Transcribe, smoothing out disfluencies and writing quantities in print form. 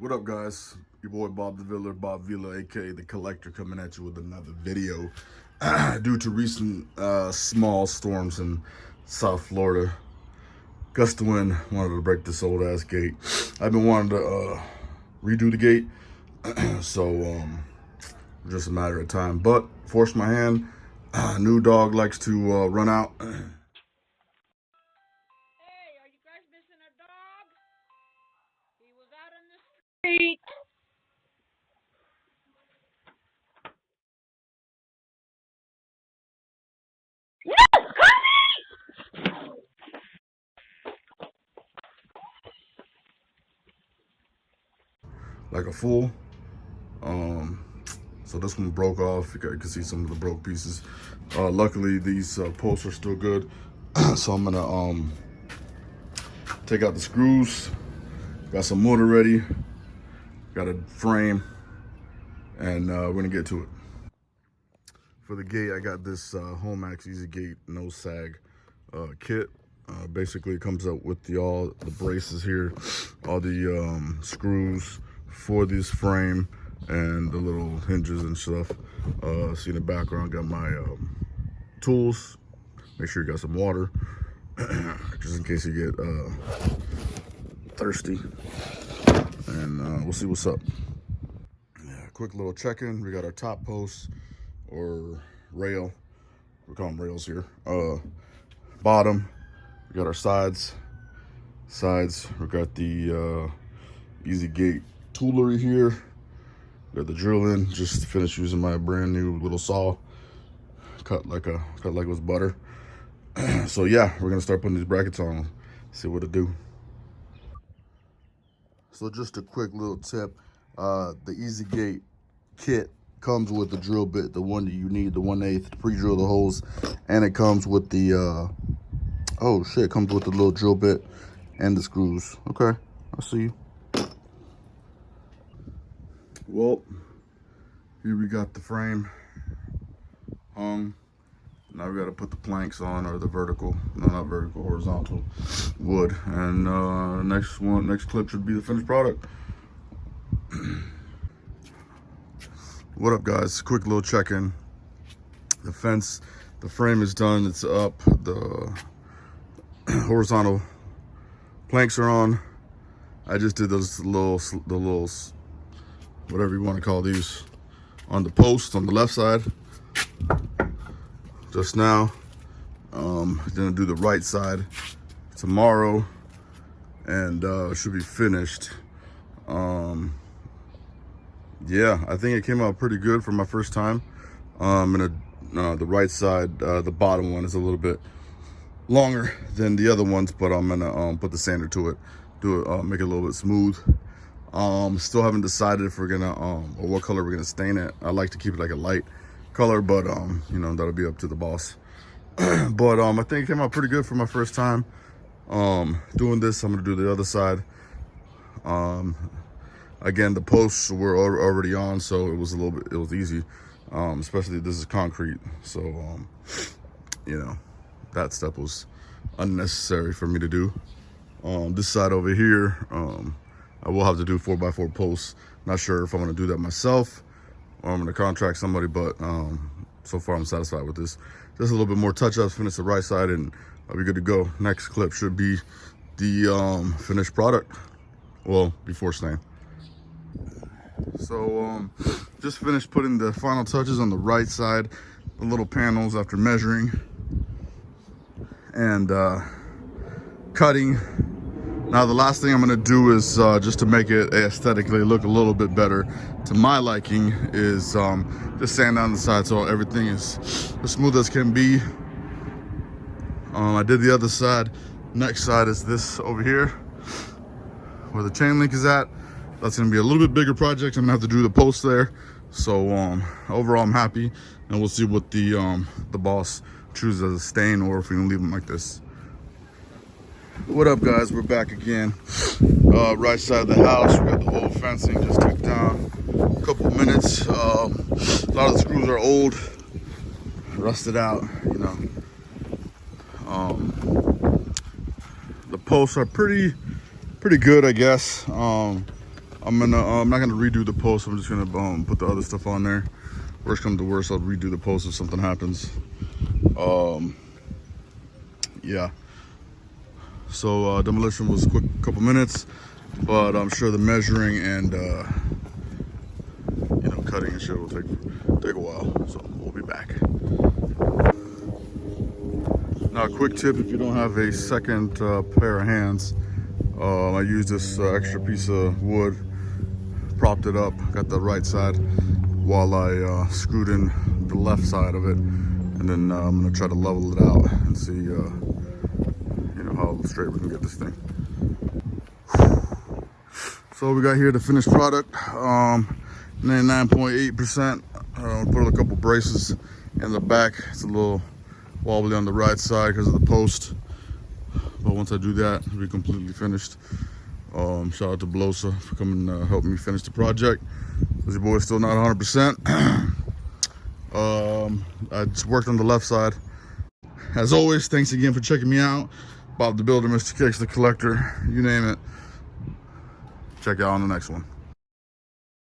What up, guys? Your boy Bob the Villa, Bob Villa, aka the Collector, coming at you with another video. Due to recent small storms in South Florida, gust of wind wanted to break this old ass gate. I've been wanting to redo the gate, so just a matter of time. But forced my hand. New dog likes to run out. Hey, are you guys missing a dog? He was out in the street. No, Connie! Like a fool. So this one broke off. You can see some of the broke pieces. Luckily, these posts are still good. So I'm gonna take out the screws. Got some mortar ready. Got a frame, and we're gonna get to it. For the gate, I got this Homax Easy Gate no sag kit. Basically, it comes up with all the braces here, all the screws for this frame, and the little hinges and stuff. See in the background, got my tools. Make sure you got some water, just in case you get thirsty. And we'll see what's up. Yeah, quick little check-in. We got our top post or rail. We call them rails here. Bottom. We got our sides. We got the Easy Gate toolery here. Got the drill in. Just finished using my brand new little saw. Cut like it was butter. So yeah, we're gonna start putting these brackets on. See what it do. So just a quick little tip. The Easy Gate kit comes with the drill bit, the one that you need, the 1/8 to pre-drill the holes, and it comes with the it comes with the little drill bit and the screws. Okay, I see you. Well, here we got the frame hung. Now we got to put the planks on, or the vertical, no, not vertical, horizontal wood. And next clip should be the finished product. What up, guys? Quick little check-in. The frame is done. It's up. The horizontal planks are on. I just did the little, whatever you want to call these, on the post on the left side. Just now. Gonna do the right side tomorrow, and it should be finished. Yeah, I think it came out pretty good for my first time. The right side, the bottom one is a little bit longer than the other ones, but I'm gonna put the sander to it, make it a little bit smooth. Still haven't decided if we're gonna or what color we're gonna stain it. I like to keep it like a light color, but you know, that'll be up to the boss. But I think it came out pretty good for my first time doing this. I'm gonna do the other side. Again, the posts were already on, so it was easy. Especially this is concrete, so you know, that step was unnecessary for me to do. This side over here, I will have to do 4x4 posts. Not sure if I'm gonna do that myself or I'm gonna contract somebody, but so far I'm satisfied with this. Just a little bit more touch-ups, finish the right side, and I'll be good to go. Next clip should be the finished product. Well, before stain. So just finished putting the final touches on the right side, the little panels after measuring and cutting. Now the last thing I'm gonna do is just to make it aesthetically look a little bit better to my liking is just sand down the side so everything is as smooth as can be. I did the other side. Next side is this over here where the chain link is at. That's gonna be a little bit bigger project. I'm gonna have to do the post there. So overall I'm happy, and we'll see what the boss chooses as a stain, or if we can leave them like this. What up, guys? We're back again. Right side of the house, we got the old fencing just took down. A couple of minutes. A lot of the screws are old, rusted out, you know. The posts are pretty good, I guess. I'm not gonna redo the post. I'm just gonna put the other stuff on there. Worst comes to worst, I'll redo the post if something happens. Yeah. So demolition was a quick couple minutes, but I'm sure the measuring and you know, cutting and shit will take a while. So we'll be back. Now, a quick tip: if you don't have a second pair of hands, I use this extra piece of wood, propped it up, got the right side, while I screwed in the left side of it, and then I'm gonna try to level it out and see, you know, how straight we can get this thing. So we got here the finished product, 99.8%. Put a couple braces in the back. It's a little wobbly on the right side because of the post, but once I do that, it'll be completely finished. Shout out to Blosa for coming to help me finish the project. Your boy's still not 100%. I just worked on the left side. As always, thanks again for checking me out. Bob the Builder, Mr. Kicks the Collector, you name it. Check you out on the next one.